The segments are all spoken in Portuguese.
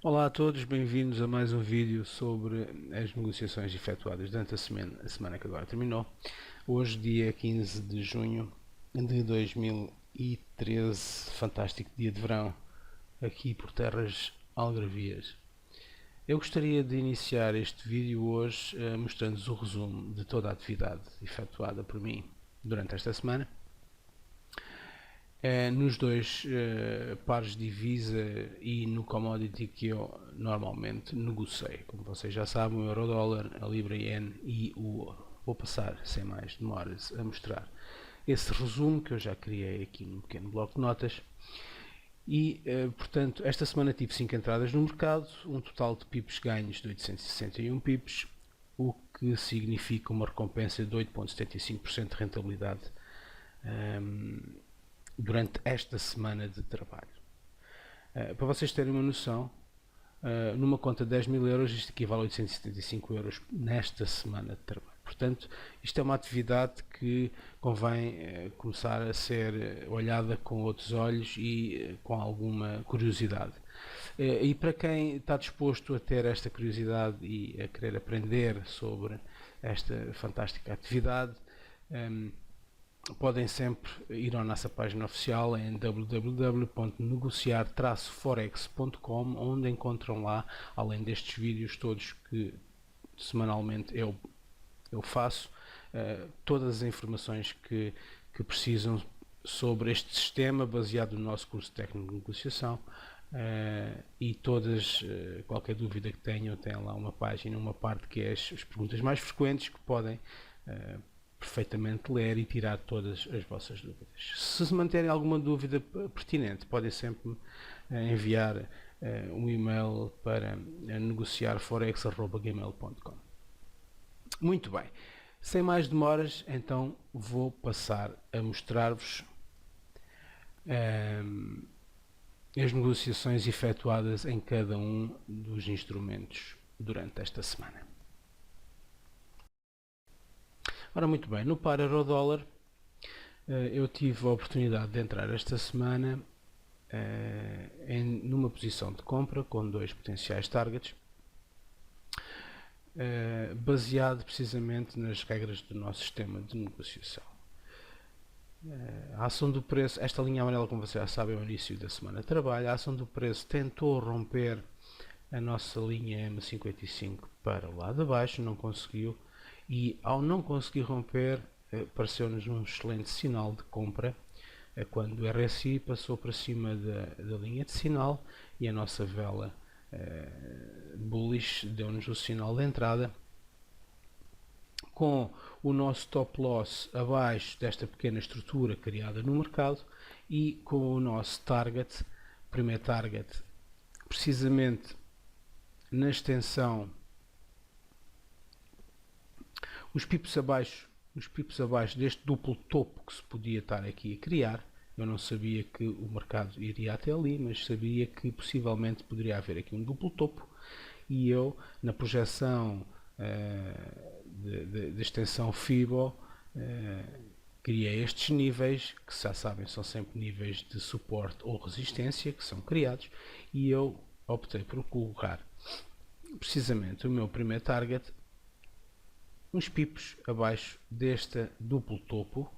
Olá a todos, bem-vindos a mais um vídeo sobre as negociações efetuadas durante a semana que agora terminou. Hoje, dia 15 de junho de 2013, fantástico dia de verão aqui por terras algarvias. Eu gostaria de iniciar este vídeo hoje mostrando-vos o resumo de toda a atividade efetuada por mim durante esta semana. Nos dois pares de divisa e no commodity que eu normalmente negocio. Como vocês já sabem, o euro-dólar, a libra-yen e o ouro. Vou passar, sem mais demoras, a mostrar esse resumo que eu já criei aqui num pequeno bloco de notas. E, portanto, esta semana tive 5 entradas no mercado, um total de pips ganhos de 861 pips, o que significa uma recompensa de 8,75% de rentabilidade durante esta semana de trabalho. Para vocês terem uma noção, numa conta de 10 mil euros, isto equivale a 875 euros nesta semana de trabalho. Portanto, isto é uma atividade que convém começar a ser olhada com outros olhos e com alguma curiosidade. E para quem está disposto a ter esta curiosidade e a querer aprender sobre esta fantástica atividade, podem sempre ir à nossa página oficial em www.negociar-forex.com, onde encontram lá, além destes vídeos todos que semanalmente eu faço, todas as informações que precisam sobre este sistema baseado no nosso curso técnico de negociação. E qualquer dúvida que tenham, tem lá uma página, uma parte que é as perguntas mais frequentes que podem perfeitamente ler e tirar todas as vossas dúvidas. Se manterem alguma dúvida pertinente, podem sempre enviar um e-mail para negociarforex@gmail.com. Muito bem, sem mais demoras, então vou passar a mostrar-vos as negociações efetuadas em cada um dos instrumentos durante esta semana. Ora, muito bem, no par euro-dólar eu tive a oportunidade de entrar esta semana numa posição de compra com dois potenciais targets, baseado precisamente nas regras do nosso sistema de negociação. A ação do preço, esta linha amarela, como vocês já sabem, é o início da semana de trabalho. A ação do preço tentou romper a nossa linha M55 para o lado de baixo, não conseguiu, e ao não conseguir romper, pareceu-nos um excelente sinal de compra quando o RSI passou para cima da linha de sinal e a nossa vela bullish deu-nos o sinal de entrada, com o nosso top loss abaixo desta pequena estrutura criada no mercado e com o nosso target, primeiro target, precisamente na extensão, os pips abaixo deste duplo topo que se podia estar aqui a criar. Eu não sabia que o mercado iria até ali, mas sabia que possivelmente poderia haver aqui um duplo topo, e eu, na projeção de extensão FIBO, criei estes níveis, que já sabem são sempre níveis de suporte ou resistência que são criados, e eu optei por colocar precisamente o meu primeiro target uns pips abaixo deste duplo topo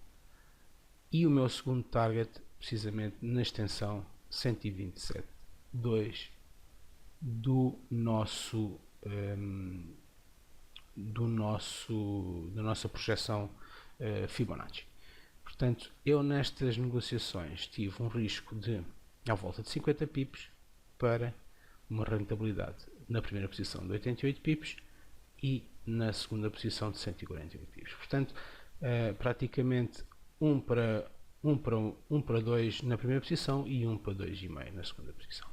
e o meu segundo target precisamente na extensão 127.2 da nossa projeção Fibonacci. Portanto, eu nestas negociações tive um risco de à volta de 50 pips para uma rentabilidade na primeira posição de 88 pips e na segunda posição de 148 pips. Portanto, praticamente 1 para 2 na primeira posição e 1 para 2,5 na segunda posição.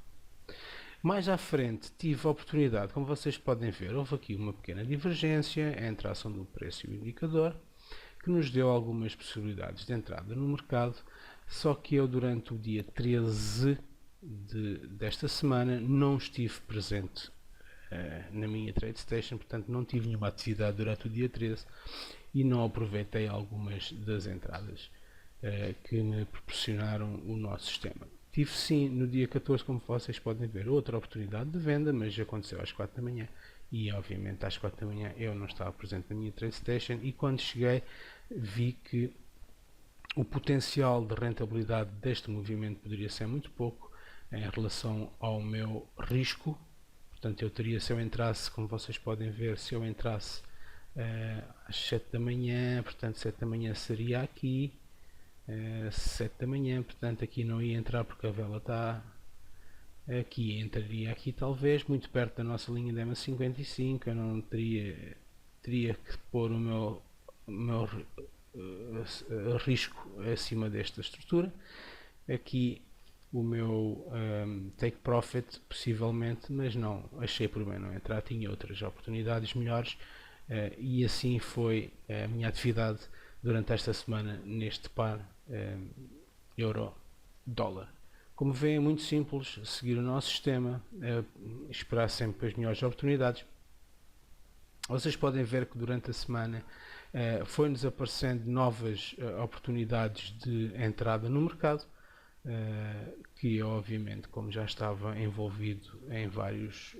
Mais à frente tive a oportunidade, como vocês podem ver, houve aqui uma pequena divergência entre a ação do preço e o indicador, que nos deu algumas possibilidades de entrada no mercado, só que eu durante o dia 13 desta semana não estive presente na minha TradeStation, portanto não tive nenhuma atividade durante o dia 13 e não aproveitei algumas das entradas que me proporcionaram o nosso sistema. Tive sim no dia 14, como vocês podem ver, outra oportunidade de venda, mas aconteceu às 4 da manhã e obviamente às 4 da manhã eu não estava presente na minha TradeStation e quando cheguei vi que o potencial de rentabilidade deste movimento poderia ser muito pouco em relação ao meu risco. Portanto, eu teria, se eu entrasse, como vocês podem ver, se eu entrasse às 7 da manhã, portanto 7 da manhã seria aqui, 7 da manhã, portanto aqui não ia entrar porque a vela está aqui, entraria aqui talvez, muito perto da nossa linha de EMA 55, eu não teria que pôr o meu risco acima desta estrutura. Aqui o meu take profit possivelmente, mas não, achei por bem não entrar, tinha outras oportunidades melhores e assim foi a minha atividade durante esta semana neste par euro-dólar. Como veem, é muito simples seguir o nosso sistema, esperar sempre as melhores oportunidades. Vocês podem ver que durante a semana foi-nos aparecendo novas oportunidades de entrada no mercado, que eu, obviamente, como já estava envolvido em várias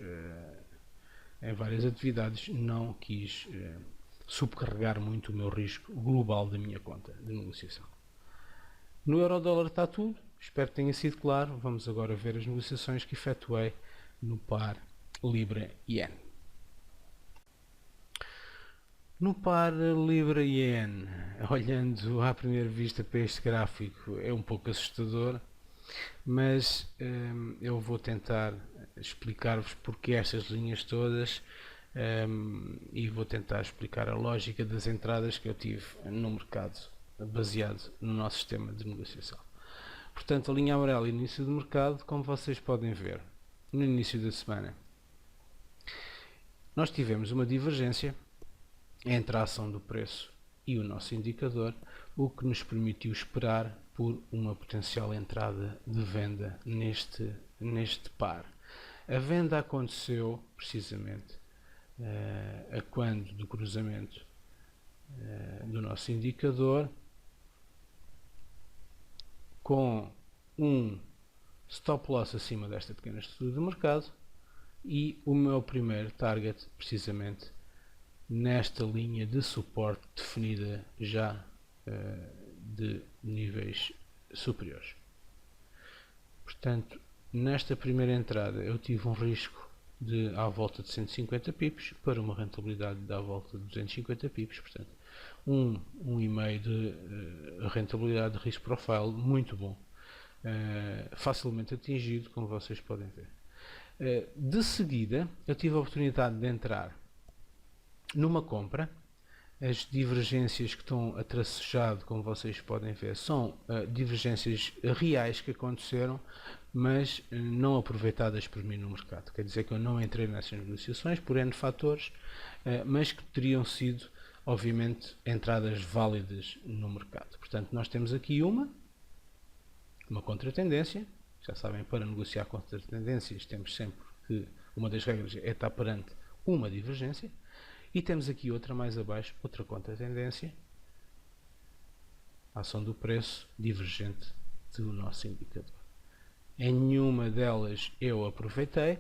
atividades, não quis subcarregar muito o meu risco global da minha conta de negociação. No euro-dólar está tudo, espero que tenha sido claro. Vamos agora ver as negociações que efetuei no par Libra-Yen. No par Libra-Yen, olhando à primeira vista para este gráfico, é um pouco assustador, mas eu vou tentar explicar-vos porque estas linhas todas e vou tentar explicar a lógica das entradas que eu tive no mercado, baseado no nosso sistema de negociação. Portanto, a linha amarela, início do mercado, como vocês podem ver, no início da semana, nós tivemos uma divergência entre a ação do preço e o nosso indicador, o que nos permitiu esperar por uma potencial entrada de venda neste par. A venda aconteceu precisamente a quando do cruzamento do nosso indicador, com um stop loss acima desta pequena estrutura do mercado e o meu primeiro target precisamente nesta linha de suporte definida já de níveis superiores. Portanto, nesta primeira entrada eu tive um risco de à volta de 150 pips para uma rentabilidade de à volta de 250 pips, portanto 1,5 de rentabilidade de risco profile muito bom, facilmente atingido, como vocês podem ver. De seguida eu tive a oportunidade de entrar numa compra. As divergências que estão a tracejado, como vocês podem ver, são divergências reais que aconteceram, mas não aproveitadas por mim no mercado. Quer dizer que eu não entrei nessas negociações por N fatores, mas que teriam sido, obviamente, entradas válidas no mercado. Portanto, nós temos aqui uma contratendência. Já sabem, para negociar contratendências temos sempre que, uma das regras é estar perante uma divergência. E temos aqui outra mais abaixo, outra contratendência, a ação do preço divergente do nosso indicador. Em nenhuma delas eu aproveitei,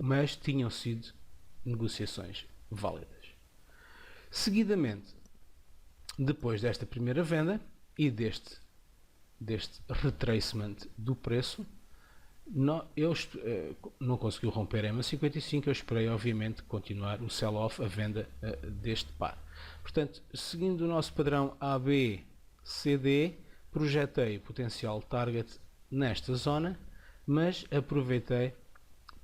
mas tinham sido negociações válidas. Seguidamente, depois desta primeira venda e deste retracement do preço, eu não conseguiu romper a EMA 55, eu esperei obviamente continuar o sell-off, a venda deste par. Portanto, seguindo o nosso padrão ABCD, projetei o potencial target nesta zona, mas aproveitei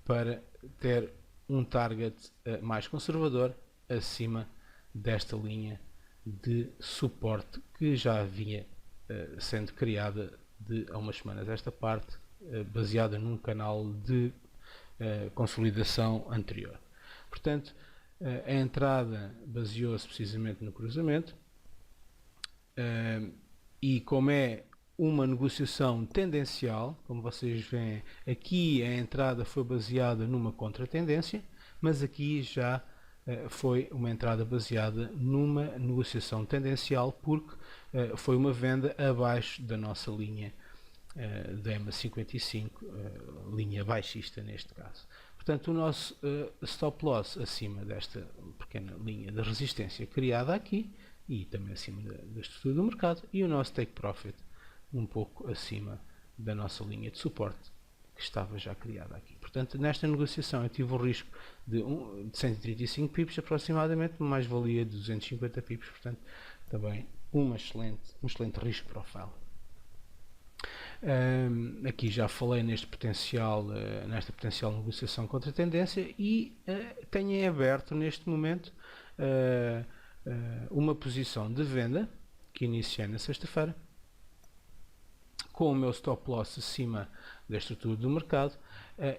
para ter um target mais conservador acima desta linha de suporte que já vinha sendo criada há umas semanas esta parte, baseada num canal de consolidação anterior. Portanto, a entrada baseou-se precisamente no cruzamento e como é uma negociação tendencial, como vocês veem aqui, a entrada foi baseada numa contratendência, mas aqui já foi uma entrada baseada numa negociação tendencial porque foi uma venda abaixo da nossa linha da EMA 55, linha baixista neste caso. Portanto, o nosso stop loss acima desta pequena linha de resistência criada aqui e também acima da estrutura do mercado, e o nosso take profit um pouco acima da nossa linha de suporte que estava já criada aqui. Portanto, nesta negociação eu tive um risco de 135 pips aproximadamente, uma mais-valia de 250 pips, portanto também um excelente risco profile. Aqui já falei nesta potencial negociação contra a tendência e tenho em aberto neste momento uma posição de venda que iniciei na sexta-feira, com o meu stop loss acima da estrutura do mercado,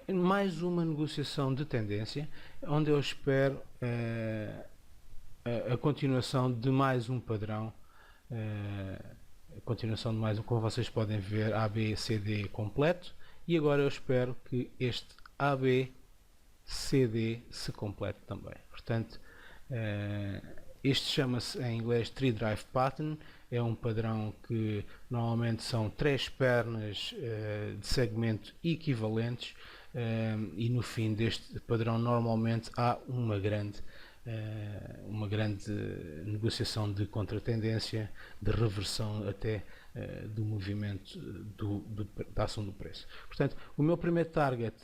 mais uma negociação de tendência, onde eu espero a continuação de mais um padrão, como vocês podem ver, ABCD completo, e agora eu espero que este ABCD se complete também. Portanto, este chama-se em inglês Tree Drive Pattern, é um padrão que normalmente são 3 pernas de segmento equivalentes, e no fim deste padrão normalmente há uma grande negociação de contratendência, de reversão até do movimento da ação do preço. Portanto, o meu primeiro target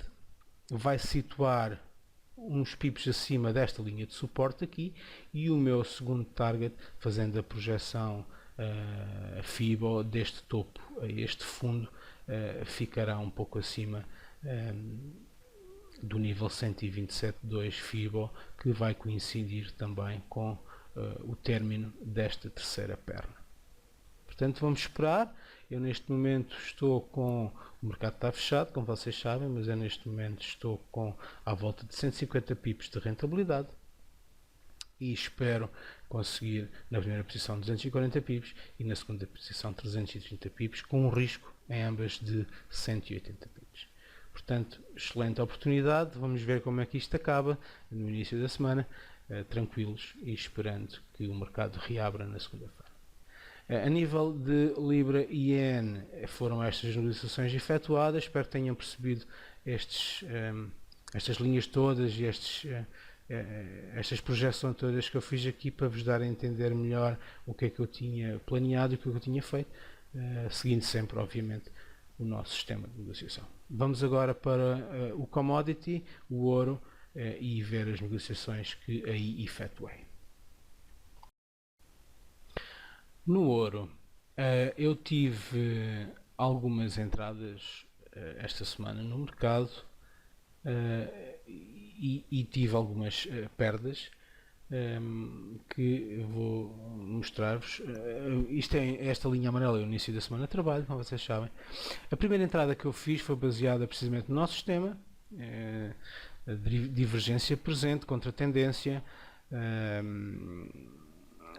vai situar uns pips acima desta linha de suporte aqui, e o meu segundo target, fazendo a projeção FIBO deste topo a este fundo, ficará um pouco acima do nível 127.2 FIBO, que vai coincidir também com o término desta terceira perna. Portanto, vamos esperar. Eu neste momento estou com... O mercado está fechado, como vocês sabem, mas eu neste momento estou com à volta de 150 pips de rentabilidade e espero conseguir na primeira posição 240 pips e na segunda posição 330 pips, com um risco em ambas de 180 pips. Portanto, excelente oportunidade. Vamos ver como é que isto acaba no início da semana, tranquilos e esperando que o mercado reabra na segunda-feira. A nível de Libra e Yen, foram estas negociações efetuadas. Espero que tenham percebido estas linhas todas e estas projeções todas que eu fiz aqui, para vos dar a entender melhor o que é que eu tinha planeado e o que eu tinha feito, seguindo sempre, obviamente, o nosso sistema de negociação. Vamos agora para o commodity, o ouro, e ver as negociações que aí efetuei. No ouro, eu tive algumas entradas esta semana no mercado, e tive algumas perdas, que eu vou mostrar-vos. Esta linha amarela é o início da semana de trabalho, como vocês sabem. A primeira entrada que eu fiz foi baseada precisamente no nosso sistema, a divergência presente contra a tendência,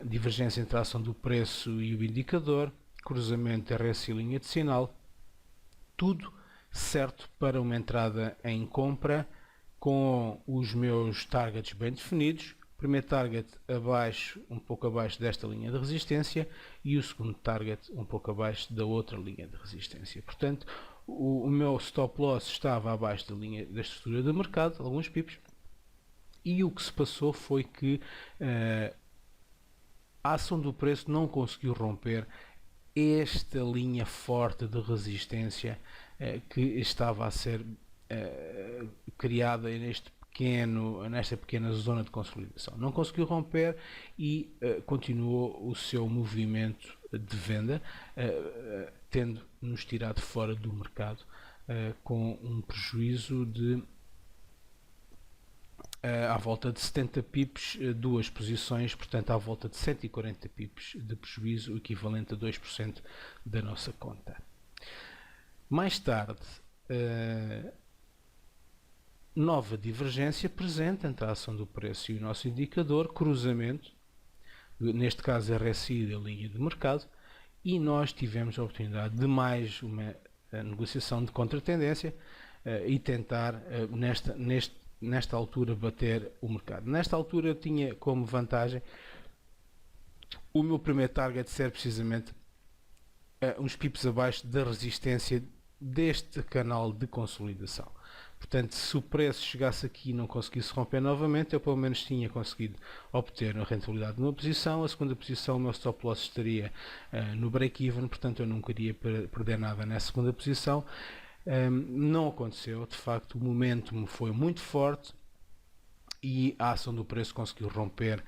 divergência entre a ação do preço e o indicador, cruzamento RSI linha de sinal, tudo certo para uma entrada em compra, com os meus targets bem definidos. Primeiro target abaixo, um pouco abaixo desta linha de resistência, e o segundo target um pouco abaixo da outra linha de resistência. Portanto, o meu stop loss estava abaixo da estrutura do mercado, alguns pips, e o que se passou foi que a ação do preço não conseguiu romper esta linha forte de resistência que estava a ser criada nesta pequena zona de consolidação. Não conseguiu romper e continuou o seu movimento de venda, tendo-nos tirado fora do mercado, com um prejuízo de à volta de 70 pips, duas posições, portanto à volta de 140 pips de prejuízo, o equivalente a 2% da nossa conta. Mais tarde, nova divergência presente entre a ação do preço e o nosso indicador, cruzamento, neste caso RSI da linha de mercado, e nós tivemos a oportunidade de mais uma negociação de contratendência e tentar nesta altura bater o mercado. Nesta altura eu tinha como vantagem o meu primeiro target ser precisamente uns pips abaixo da resistência deste canal de consolidação. Portanto, se o preço chegasse aqui e não conseguisse romper novamente, eu pelo menos tinha conseguido obter a rentabilidade numa posição, a segunda posição o meu stop loss estaria no break-even, portanto eu não queria perder nada nessa segunda posição. Não aconteceu, de facto o momentum foi muito forte e a ação do preço conseguiu romper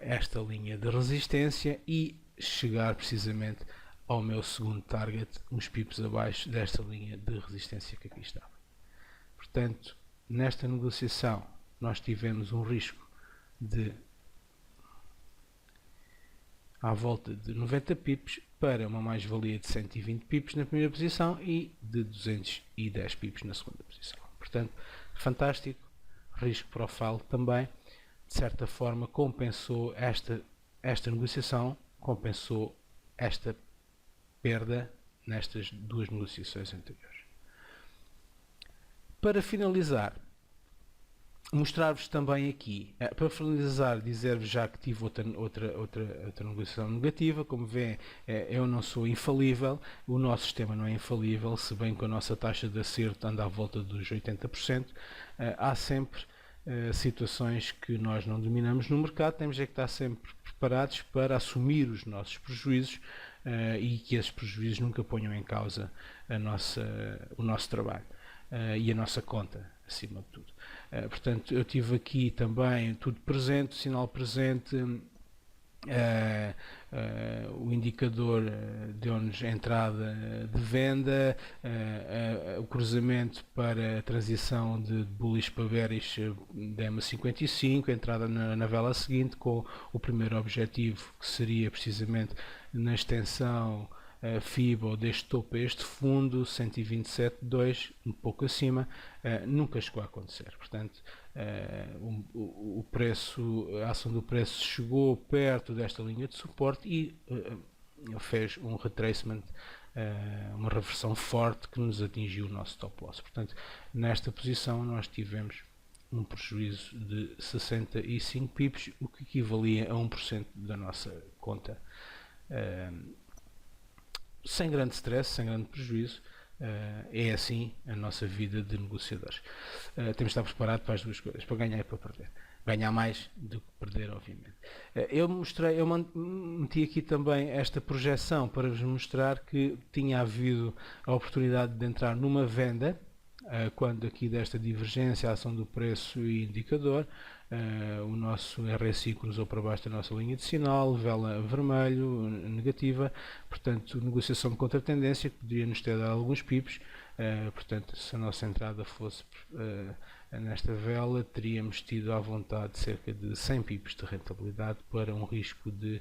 esta linha de resistência e chegar precisamente ao meu segundo target, uns pips abaixo desta linha de resistência que aqui estava. Portanto, nesta negociação nós tivemos um risco de à volta de 90 pips para uma mais-valia de 120 pips na primeira posição e de 210 pips na segunda posição. Portanto, fantástico. Risco profile também, de certa forma, compensou esta negociação, compensou esta perda nestas duas negociações anteriores. Para finalizar, mostrar-vos também aqui, para finalizar, dizer-vos já que tive outra negociação negativa. Como vêem, eu não sou infalível, o nosso sistema não é infalível, se bem que a nossa taxa de acerto anda à volta dos 80%, há sempre situações que nós não dominamos no mercado, temos é que estar sempre preparados para assumir os nossos prejuízos e que esses prejuízos nunca ponham em causa o nosso trabalho e a nossa conta, acima de tudo. Portanto, eu tive aqui também tudo presente, sinal presente, o indicador deu-nos entrada de venda, o cruzamento para a transição de bullish para bearish deu-me 55, a entrada na vela seguinte com o primeiro objetivo que seria precisamente na extensão FIBO deste topo a este fundo, 127,2, um pouco acima, nunca chegou a acontecer. Portanto, o preço, a ação do preço chegou perto desta linha de suporte e fez um retracement, uma reversão forte que nos atingiu o nosso stop loss. Portanto, nesta posição nós tivemos um prejuízo de 65 pips, o que equivalia a 1% da nossa conta. Sem grande stress, sem grande prejuízo, é assim a nossa vida de negociadores. Temos de estar preparados para as duas coisas, para ganhar e para perder. Ganhar mais do que perder, obviamente. Eu meti aqui também esta projeção para vos mostrar que tinha havido a oportunidade de entrar numa venda, quando aqui desta divergência, a ação do preço e indicador, o nosso RSI cruzou para baixo da nossa linha de sinal, vela vermelho, negativa, portanto, negociação de contratendência, que poderia nos ter dado alguns pips. Portanto, se a nossa entrada fosse nesta vela, teríamos tido à vontade cerca de 100 pips de rentabilidade para um risco de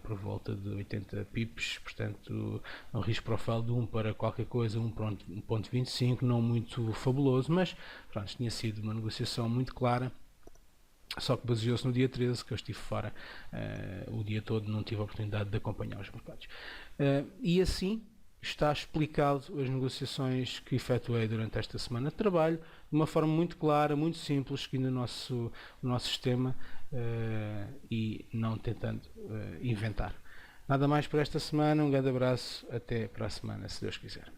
por volta de 80 pips, portanto um risco profile de 1 para qualquer coisa, 1.25, não muito fabuloso, mas pronto, tinha sido uma negociação muito clara, só que baseou-se no dia 13, que eu estive fora o dia todo, não tive a oportunidade de acompanhar os mercados. E assim está explicado as negociações que efetuei durante esta semana de trabalho, de uma forma muito clara, muito simples, seguindo o nosso sistema e não tentando inventar. Nada mais por esta semana, um grande abraço, até para a semana, se Deus quiser.